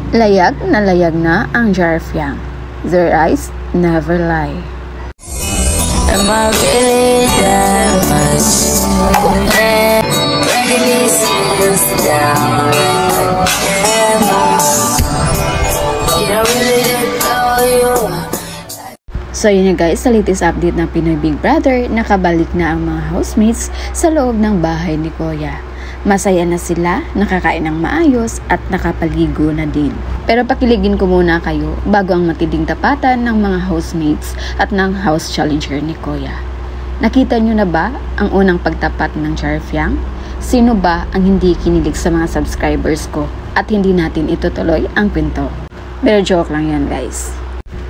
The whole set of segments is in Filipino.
Layag na ang Jarfiang. Their eyes never lie. Am I really that much? Breaking these feelings down. You don't really know you. So yun na guys, sa latest update ng Pinoy Big Brother, nakabalik na ang mga housemates sa loob ng bahay ni Kuya. Masaya na sila, nakakain ng maayos at nakapaligo na din. Pero pakiligin ko muna kayo bago ang matinding tapatan ng mga housemates at ng house challenger ni Kuya. Nakita nyo na ba ang unang pagtapat ng Jarfiang? Sino ba ang hindi kinilig sa mga subscribers ko at hindi natin itutuloy ang kwento? Pero joke lang yan guys.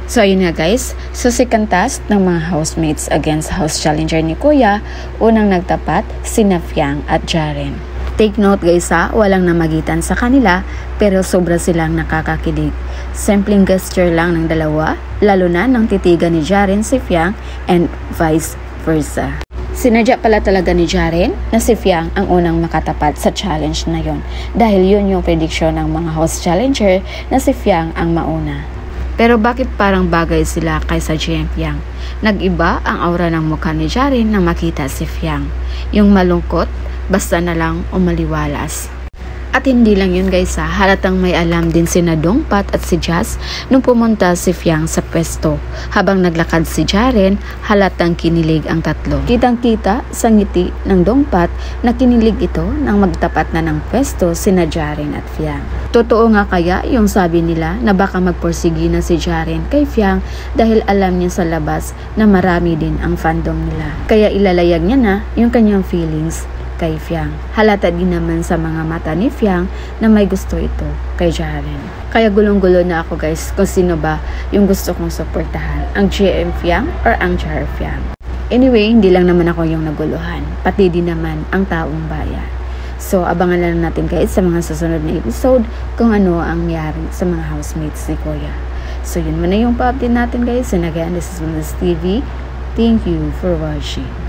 So ayun nga guys, so second task ng mga housemates against house challenger ni Kuya, unang nagtapat sina Fiang at Jaren. Take note guys ha, walang namagitan sa kanila pero sobra silang nakakakilig. Simpleng gesture lang ng dalawa, lalo na nang titigan ni Jaren si Fiang and vice versa. Sinadya pala talaga ni Jaren na si Fiang ang unang makatapat sa challenge na yon dahil yun yung prediction ng mga host challenger na si Fiang ang mauna. Pero bakit parang bagay sila kaysa GM Fiang? Nag-iba ang aura ng mukha ni Jaren nang makita si Fiang. Yung malungkot, basta na lang umaliwalas. At hindi lang yun guys ha, halatang may alam din si Dongpat at si Jazz nung pumunta si Fiang sa pwesto. Habang naglakad si Jaren, halatang kinilig ang tatlo. Kitang-kita sa ngiti ng Dongpat na kinilig ito nang magtapat na ng pwesto sina Jaren at Fiang. Totoo nga kaya yung sabi nila na baka magporsigi na si Jaren kay Fiang dahil alam niya sa labas na marami din ang fandom nila. Kaya ilalayag niya na yung kanyang feelings kay Fiang. Halata din naman sa mga mata ni Fiang na may gusto ito kay Jaren. Kaya gulong-gulo na ako guys kung sino ba yung gusto kong suportahan, ang GM Fiang or ang Jar Fiang. Anyway, hindi lang naman ako yung naguluhan, pati din naman ang taong bayan. So abangan lang natin guys sa mga susunod na episode kung ano ang nangyari sa mga housemates ni Kuya. So yun muna yung pa-update natin guys. And again, this is Manas TV. Thank you for watching.